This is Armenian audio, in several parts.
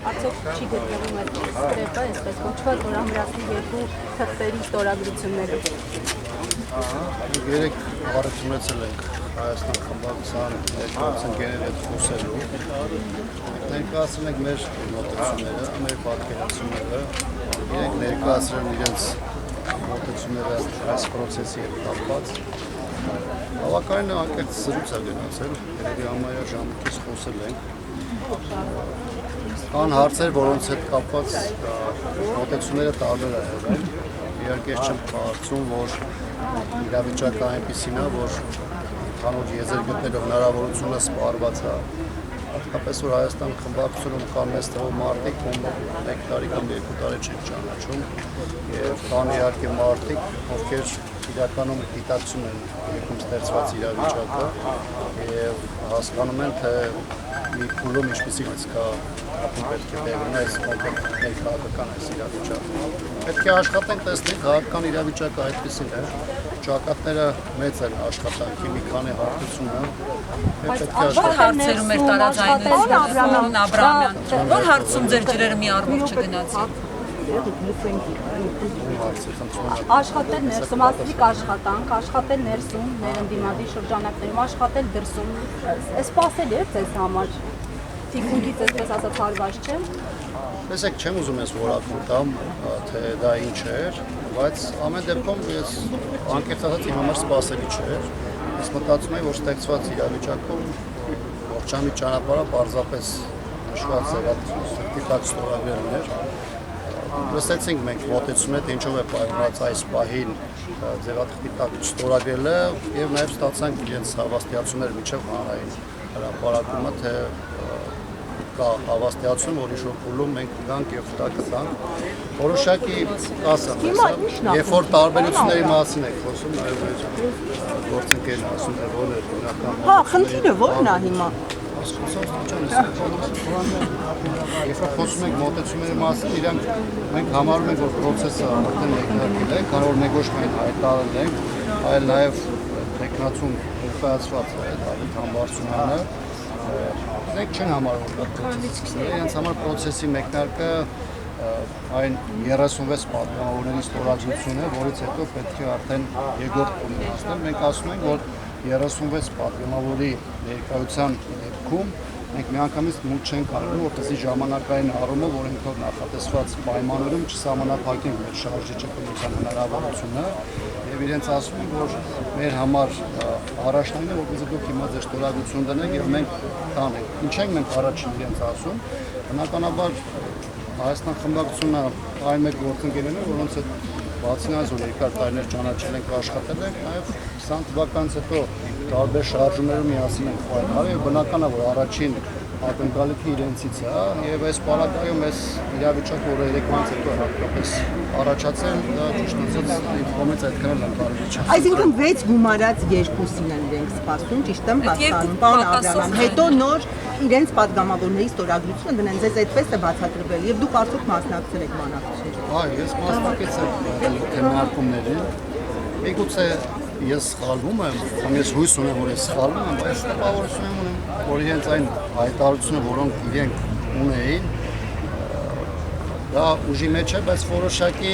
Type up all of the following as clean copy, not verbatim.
Արդյոք չի գտնվում այդ ստրեպը, այսպես կոչված, որ ամրացնի երկու թղթերի ստորագրությունները։ Երեք հարցումեցել ենք Հայաստան խմբակցության ներկայացնողների հետ խոսելու։ Ներկայացրել ենք մեր մոտեցումները, մեր պատկերացումները, իրենք ներկայացրել իրենց մոտեցումները այս process-ի հետ կապված։ Բավականին անկեղծ զրույց է գնացել, երևի համարյա ժամկից խոսել ենք։ Կան հարցեր, որոնց հետ կապված մոտեցումները տարբեր են եղել։ Իհարկե չեմ կարծում, որ իրավիճակը այնպիսին է, որ ընդհանուր եզր գտնելով հնարավորությունը սպառված է։ Հատկապես որ Հայաստան խմբակցությունում կան մեծ թվով մարդիկ, ում 1 տարի կամ 2 տարի չեն ճանաչում, եւ կան իհարկե մարդիկ, ովքեր իրականում դիտակցում են երկում ստեղծված իրավիճակը եւ հասկանում են, թե մի փուլում ինչպեսի գծկա պետք է տեղնի այս կոնկրետ ներքաղաքական այս իրավիճակը։ Պետք է աշխատենք տեսնել քաղաքական իրավիճակը այդպեսին է, ճակատները մեծ են աշխատանքի մի քանի հարթությունը։ Որ հարցերում էր տարաձայնություն Աբրահամյան, որ հարցում ձեր ջրերը մի առումով չգնացին։ Աշխատել ներսում, ազգիկ աշխատանք, աշխատել ներսում, մեր ընդդիմադիր շրջանակներում, աշխատել դրսում, սպասել է ձեզ համար, թիկունքից այսպես ասած հարված չէ։ Տեսեք, չեմ ուզում ես որակում տամ, թե դա ինչ էր, բայց ամեն դեպքում ես անկեղծ ասած իմ համար սպասելի չէր։ Ես մտածում եմ, որ ստեղծված իրավիճակում ողջամիտ ճանապարհը պարզապես նշված դիտակ ստորագրելն էր։ Լսեցինք մենք մոտեցումները, թե ինչով է պայմանած այս պահին ձևաթղթի տակ ստորագրելը եւ նաեւ ստացանք իրենց հավաստիացումներ միջև հանրային հրապարակումը, թե կա հավաստիացում, որ ինչ-որ փուլում մենք գանք եւ դա կտանք։ Որոշակի կասեմ, երբ որ տարբերությունների մասին եք խոսում, նաեւ գործընկերն ասում է, որ բնական։ Հա, խնդիրը ո՞րն է հիմա։ Երբ խոսում ենք մոտեցումների մասին, իրանք մենք համարում ենք, որ process-ը արդեն մեկնարկել է, քանի որ մենք ոչ միայն հայտարարել ենք, այլ նաև տեխնացում ներկայացված է Դավիթ Համբարձումյանը, մենք չեն համարում, որ դա process-ը է, իրենց համար process-ի մեկնարկը այն 36 պատգամավորների ստորագրությունն է, որից հետո պետք է արդեն երկրորդ փուլին հասնել։ Մենք ասում ենք, որ 36 պատգամավորի ներկայության դեպքում մենք միանգամից մուտք չենք արվում, որպեսզի ժամանակային առումով օրենքով նախատեսված պայմաններում չսահմանափակենք մեր շարժիչական հնարավորությունը եւ իրենց ասում են, որ մեր համար առաջնային է, որպեսզի դուք հիմա ձեր ստորագրություն դնեք եւ մենք տանենք։ Ինչ ենք մենք առաջին իրենց ասում, բնականաբար Հայաստան խմբակցությունը այն մեկ գործընկերներն են, որոնց հետ բացի նրանից, որ երկար տարիներ ճանաչել ենք, աշխատել ենք, նաև 20 թվականից հետո տարբեր շարժումներում միասին ենք պայքարել եւ բնական է, որ առաջին ակնկալիքը իրենցից է եւ այս պարագայում այս իրավիճակը, որը 3 ամիս հետո հատկապես առաջացել, դա ճիշտ ասած իմ կողմից այդքան էլ ընկալելի չէ։ Այսինքն 6 գումարած 2-ին են իրենք սպասում, ճիշտ եմ հասկանում, պարոն Աբրահամյան։ Հետո նոր իրենց падգամավորների ստորագրությունը դնեն, ձեզ այդպես է բացատրվել եւ դուք արդյոք մասնակցել եք մանրակցություններին։ Այո, ես մասնակցել եմ քննարկումներին։ Միգուցե ես սխալվում եմ, կամ ես հույս ունեմ, որ ես սխալվում եմ, բայց տպավորություն ունեմ, որ իրենց այն հայտարարությունը, որոնք իրենք ունեին, դա ուժի մեջ է, բայց որոշակի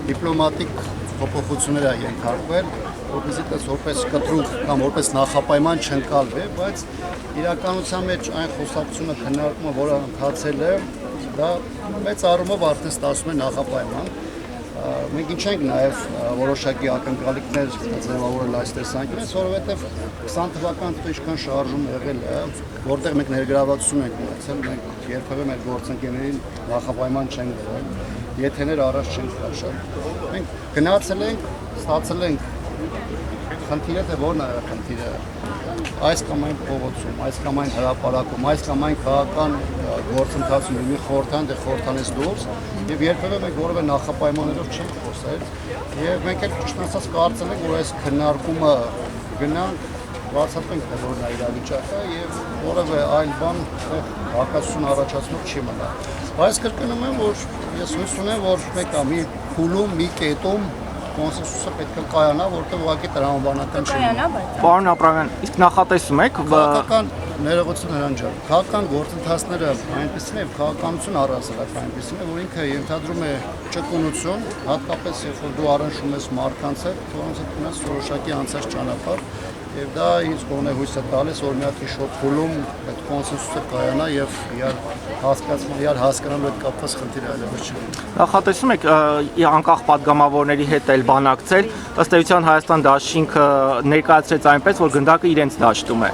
դիպլոմատիկ փոփոխություններ է ենթարկվել, որպեսզի որպես կտրուկ կամ որպես նախապայման չընկալվի, բայց իրականության մեջ այն խոսակցությունը քննարկումը, որը ընթացել է, դա մեծ առումով արդեն ստացվում է նախապայման։ Մենք ինչ ենք նաև որոշակի ակնկալիքներ ձևավորել այս տեսանկյունից, որովհետև 20 թվականից հետո ինչքան շարժում եղել է, որտեղ մենք ներգրավվածություն ենք ունեցել, մենք երբևէ մեր գործընկերներին նախապայման չենք դրել, եթեներ առաջ չենք քաշել։ Մենք գնացել ենք, ստացել ենք խնդիրը, թե որն է խնդիրը, այս կամ այն փողոցում, այս կամ այն հրապարակում, այս կամ այն քաղաքական գործընթացում մի խորհրդան, դե խորհրդանից դուրս եւ երբևէ մենք որևէ նախապայմաններով չենք խոսել եւ մենք էլ ճիշտ ասած կարծել ենք, որ այս քննարկումը գնանք բացատրենք, թե որն է իրավիճակը եւ որևէ այլ բան հակասություն առաջացնող չի մնա։ Բայց կրկնում եմ, որ ես հույս ունեմ, որ մեկը մի փուլում, մի կետում կոնսենսուսը պետք է կայանա, որտեղ ուղղակի տրամաբանական չի։ Կայանա, բայց Պարոն Աբրահամյան, իսկ նախատեսում եք քաղաքական ներողություն հրանջան։ Քաղաքական գործընթացները այնպեսին է, քաղաքականություն առհասարակ այնպեսին է, որ ինքը ենթադրում է ճկունություն, հատկապես երբ որ դու առնչվում ես մարդկանց հետ, որոնց հետ ունես որոշակի անցած ճանապարհ, եւ դա ինձ գոնե հույս է տալիս, որ մի հատ իշոտ փուլում այդ կոնսենսուսը կայանա եւ իրար հասկանալու հետ կապված խնդիր այլևս չի։ Նախատեսում եք անկախ падգամավորների հետ էլ բանակցել, ըստ էության Հայաստան դաշինքը ներկայացրեց այնպես, որ գնդակը իրենց դաշտում է։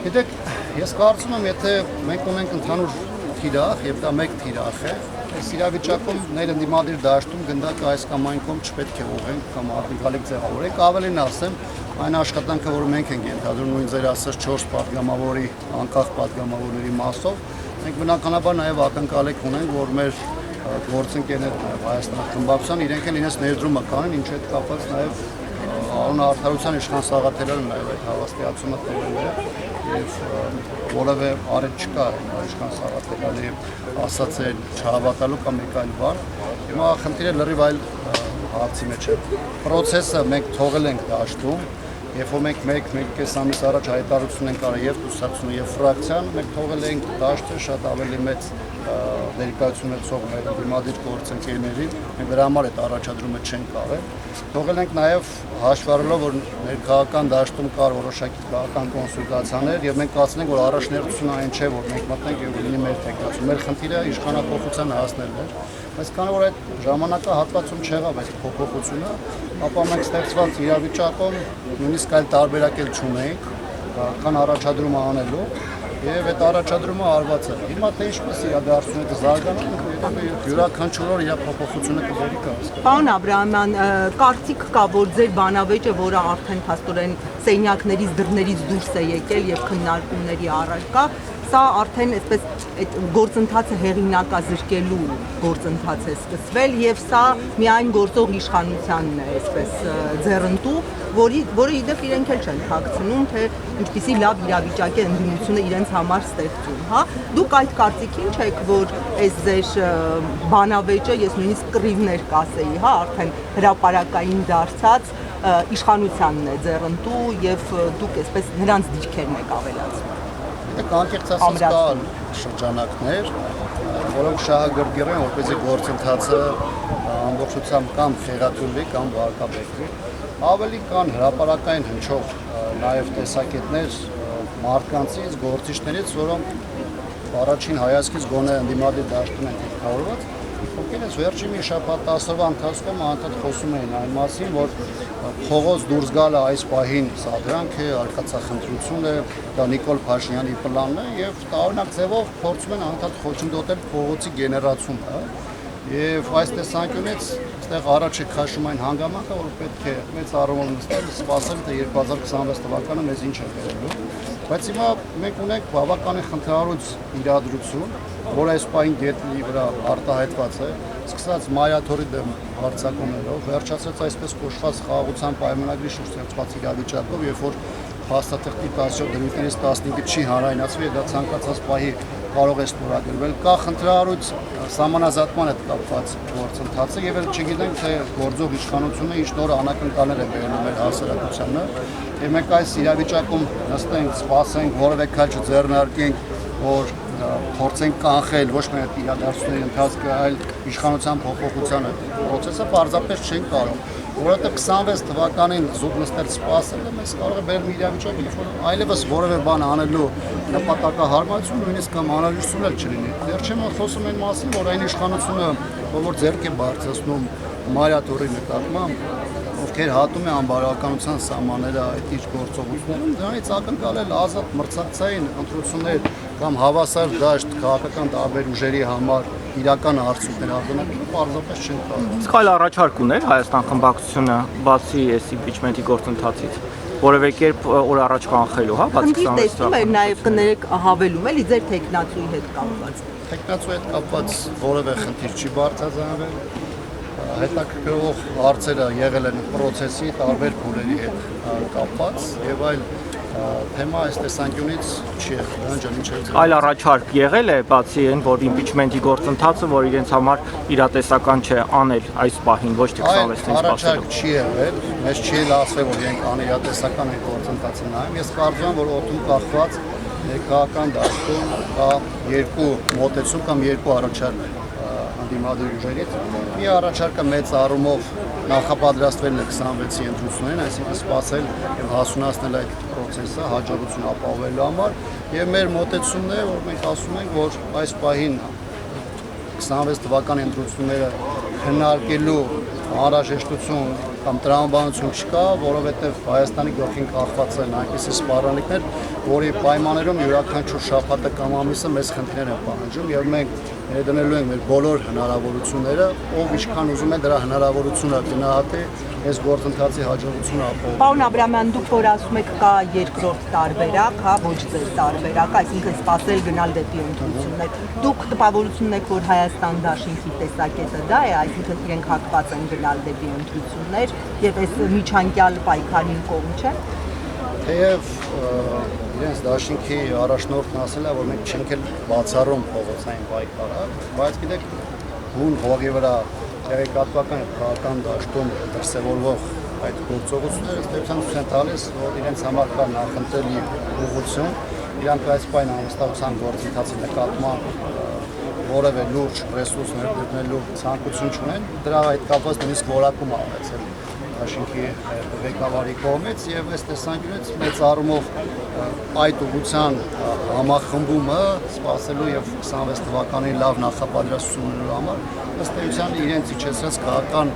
Գիտեք, ես կարծում եմ, եթե մենք ունենք ընդհանուր թիրախ եւ դա մեկ թիրախ է, այս իրավիճակում ներընդդիմադիր դաշտում գնդակը այս կամ այն կողմ չպետք է ուղղենք կամ արտընկալիք ձևավորենք, ավելին ասեմ, այն աշխատանքը, որ մենք ենք ենթադրում նույն ձեր ասած 4 падգամավորի, անկախ падգամավորների մասով, մենք բնականաբար նաև ակնկալիք ունենք, որ մեր գործընկերները Հայաստանի խմբակցության իրենք են իրենց ներդրումը կանեն, ինչու հետ կապված նաև Արոն Արդարության իշխան Սաղաթելյանը նաև այդ հավաստիացումը տվել է եւ որևէ արետ չկա իշխան Սաղաթելյանի ասած է չհավատալու կամ մեկ այլ բան։ Հիմա խնդիրը լրիվ այլ հարցի մեջ է։ Պրոցեսը մենք թողել ենք դաշտում, երբ որ մենք մեկ-կես ամիս առաջ հայտարարություն ենք արել եւ կուսակցությունը եւ ֆրակցիան, մենք թողել ենք դաշտը շատ ավելի մեծ ներկայություն ունեցող մեր դիմադիր գործընկերներին, մենք դրա համար այդ առաջադրումը չենք արել։ Թողել ենք նաև հաշվառելով, որ ներքաղաքական դաշտում կար որոշակի քաղաքական կոնսուլտացիաներ եւ մենք կարծում ենք, որ առաջնորդությունը այն չէ, որ մենք մտնենք եւ լինի մեր թեկնածու։ Մեր խնդիրը իշխանապողության հասնելն էր, բայց քանի որ այդ ժամանակահատվածում չեղավ այդ փոփոխությունը, ապա մենք ստեղծված իրավիճակում նույնիսկ այլ տարբերակ էլ չունենք քաղաքական առաջադրումը անելու եւ այդ առաջադրումը արված է։ Հիմա թե ինչպես իրադարձությունը կզարգանա, յուրաքանչյուր օր իր փոփոխությունը կբերի կա։ Պարոն Աբրահամյան, կարծիք կա, որ ձեր բանավեճը, որը արդեն փաստորեն սենյակներից դռներից դուրս է եկել եւ քննարկումների առաջ կա, սա արդեն այսպես այդ գործընթացը հեղինակազրկելու գործընթաց է սկսվել եւ սա միայն գործող իշխանությանն է այսպես ձեռնտու, որը իդեպ իրենք էլ չեն թաքցնում, թե ինչպիսի լավ իրավիճակ է ընդդիմությունը իրենց համար ստեղծում, հա։ Դուք այդ կարծիքին չեք, որ այս ձեր բանավեճը, ես նույնիսկ կռիվներ կասեի, հա, արդեն հրապարակային դարձած իշխանությանն է ձեռնտու եւ դուք այսպես նրանց դիրքերն եք ավելացնում։ Անկեղծ ասած կան շրջանակներ, որոնք շահագրգիռ են, որպեսզի գործընթացը ամբողջությամբ կամ խեղաթյուրվի, կամ վարկաբեկվի։ Ավելի կան հրապարակային հնչող նաև տեսակետներ մարդկանցից, գործիչներից, որոնք առաջին հայացքից գոնե ընդդիմադիր դաշտում են դիրքավորված, ովքեր վերջին մի շաբաթ 10 օրվա ընթացքում անդադ խոսում էին այն մասին, որ փողոց դուրս գալը այս պահին սադրանք է, արկածախնդրություն է, դա Նիկոլ Փաշինյանի պլանն է եւ տարօրինակ ձևով փորձում են անդադ խոչընդոտել փողոցի գեներացումը։ Եվ այս տեսանկյունից այստեղ առաջ է քաշում այն հանգամանքը, որ պետք է մեծ առումով նստել, սպասել, թե 2026 թվականը մեզ ինչ է բերելու։ Բայց հիմա մենք ունենք բավականին խնդրահարույց իրադրություն, որ այս պահին գետնի վրա արտահայտված է, սկսած մայաթորի դեմ հարձակումներով, վերջացած այսպես կոչված խաղաղության պայմանագրի շուրջ ստեղծված իրավիճակով, երբ որ փաստաթղթի 17 դրույթներից 15-ը չի հանրայնացվի, դա ցանկացած պահի կարող է ստորագրվել։ Կա խնդրահարույց սահմանազատման հետ կապված գործընթացը եւ էլ չգիտենք, թե գործող իշխանությունը ինչ նոր անակնկալներ է բերում մեր հասարակությանը։ Եվ մենք այս իրավիճակում նստենք, սպասենք, որևէ քայլ չձեռնարկենք, որ փորձենք կանխել ոչ միայն այդ իրադարձությունների ընթացքը, այլ իշխանության փոփոխությանը process-ը պարզապես չեն կարող, որովհետև 26 թվականին զուտ նստել սպասելը մեզ կարող է բերել մի իրավիճակ, երբ որ այլևս որևէ բան անելու նպատակահարմարություն, նույնիսկ կամ անհրաժեշտություն էլ չլինի։ Վերջին խոսում են մասին, որ այն իշխանությունը, որ ձեռք է բարձրացնում մայրաթորի նկատմամբ, ովքեր հատում է անբարոյականության սահմանները այդ իր գործողություններում, դրանից ակնկալել ազատ մրցակցային ընտրություններ կամ հավասար դաշտ քաղաքական տարբեր ուժերի համար իրական արդյունքներ արձանագրել պարզապես չեն կարող։ Իսկ այլ առաջարկ ուներ Հայաստան խմբակցությունը բացի այս impeachment-ի գործընթացից, որևէ կերպ օր առաջ կանխելու, հա, բացի 26 տեսնում եմ նաև կներեք հավելում էլի ձեր տեխնացուի հետ կապված։ Տեխնացուի հետ կապված որևէ խնդիր չի բարձրացվել։ Հետաքրքրող հարցերը եղել են process-ի տարբեր փուլերի հետ կապված եւ այլ թեմա այս տեսանկյունից չի եղել։ Այլ առաջարկ եղել է բացի այն, որ impeachment-ի գործընթացը, որ իրենց համար իրատեսական չէ անել այս պահին, ոչ թե 26-ից սպասելու։ Առաջարկ չի եղել, մեզ չի ասվել, որ իրենք անիրատեսական են գործընթացը նայում։ Ես կարծում եմ, որ օդում կախված ներքաղաքական դաշտում կա երկու մոտեցում կամ երկու առաջարկ հանդիմադիր ուժերից։ Մի առաջարկը մեծ առումով նախապատրաստվելն է 26-ի ընտրություններին, այսինքն սպասել եւ հասունացնել այդ process-ը հաջողություն ապահովելու համար, եւ մեր մոտեցումն է, որ մենք ասում ենք, որ այս պահին 26 թվականի ընտրությունները քննարկելու անհրաժեշտություն կամ տրամաբանություն չկա, որովհետև Հայաստանի գլխին կախված են այնպիսի սպառնալիքներ, որի պայմաններում յուրաքանչյուր շաբաթը կամ ամիսը մեծ խնդիրներ են պահանջում եւ մենք ներդնելու ենք մեր բոլոր հնարավորությունները, ով ինչքան ուզում է դրա հնարավորությունը գնահատի այս գործընթացի հաջողությունը ապահովում։ Պարոն Աբրամյան, դուք որ ասում եք կա երկրորդ տարբերակ, հա, ոչ ձեր տարբերակ, այսինքն սпасել գնալ դեպի ընտրություններ։ Դուք տպավորություն եք, որ Հայաստան դաշինքի տեսակետը դա է, այսինքն իրենք հակված են գնալ դեպի ընտրություններ եւ այս միջանկյալ պայքարին կողմ չէ։ Թեև իրենց դաշինքի առաջնորդն ասել է, որ մենք չենք էլ բացառում փողոցային պայքարը, բայց գիտեք, հուն հողի վրա տեղեկատվական քաղաքական դաշտում դրսևորվող այդ գործողությունները ստեղծան են տալիս, որ իրենց համար կա նախընտրելի ուղղություն, իրանք այս պայն անվստահության գործընթացի նկատմամբ որևէ լուրջ ռեսուրս ներդնելու ցանկություն չունեն, դրա այդ կապված նույնիսկ որակում արվեցել դաշինքի ղեկավարի կողմից եւ այս տեսանկյունից մեծ առումով այդ ուղղության համախմբումը սպասելու եւ 26 թվականի լավ նախապատրաստությունների համար ըստ էության իրենց իջեցրած քաղաքական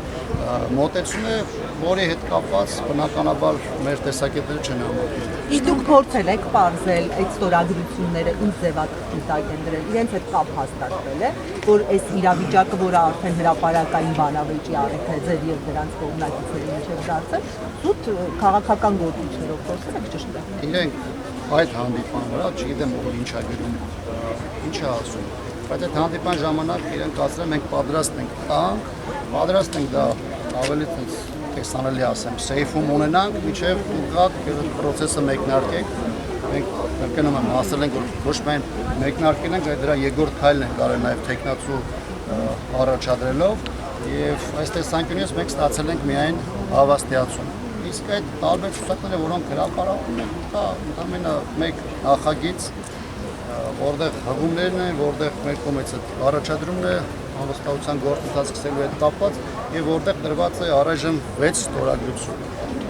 մոտեցում է, որի հետ կապված բնականաբար մեր տեսակետները չեն համապատասխանում։ Իսկ դուք փորձել եք բարձել այդ ստորագրությունները ինչ ձևակերպակ են դրել, իրենց հետ կապ հաստատվել է, որ այս իրավիճակը, որը արդեն հրապարակային բանավեճի առիթ է ձեր եւ դրանց կողմնակիցների միջեւ դարձել, զուտ քաղաքական գործիչներով փորձել եք ճշտել։ Իրենք այդ հանդիպման վրա, չգիտեմ ով ինչ է գրում, ինչ է ասում, բայց այդ հանդիպման ժամանակ իրենք ասել են մենք պատրաստ ենք դա ավելի տեսանելի ասեմ, սեյֆում ունենանք, մինչև դուք գաք process-ը մեկնարկեք, մենք կրկնում եմ, ասել ենք, որ ոչ միայն մեկնարկել ենք, այլ դրա երկրորդ քայլն ենք արել նաև տեխնացու առաջադրելով եւ այս տեսանկյունից մենք ստացել ենք միայն հավաստիացում։ Իսկ այդ տարբեր ցուցակները, որոնք հրապարակում են, դա ընդհանրապես մեկ նախագիծ, որտեղ հղումներն են, որտեղ մեր կողմից առաջադրումն է անվստահության գործընթաց սկսելու հետ կապված եւ որտեղ դրված է առայժմ 6 ստորագրություն։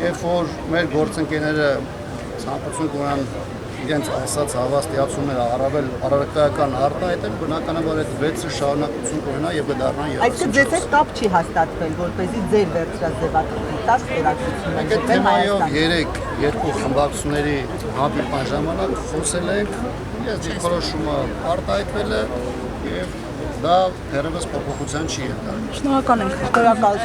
Երբ որ մեր գործընկերները ցանկություն ունեն իրենց ասած հավաստիացումները առավել առարկայական արտահայտել, բնականաբար այդ 6-ը շարունակություն կունենա եւ կդառնա 30։ Այսինքն ձեզ հետ կապ չի հաստատվել, որպեսզի ձեր վերջրած ձևակերպի տակ ստորագրությունները Այդ թեմայով 3 երկու խմբակցությունների հանդիպման ժամանակ խոսել ենք, ես դիրքորոշումը արտահայտվել է եւ դա դեռևս փոփոխության չի ենթարկվել։ Շնորհակալ ենք։ Շնորհակալ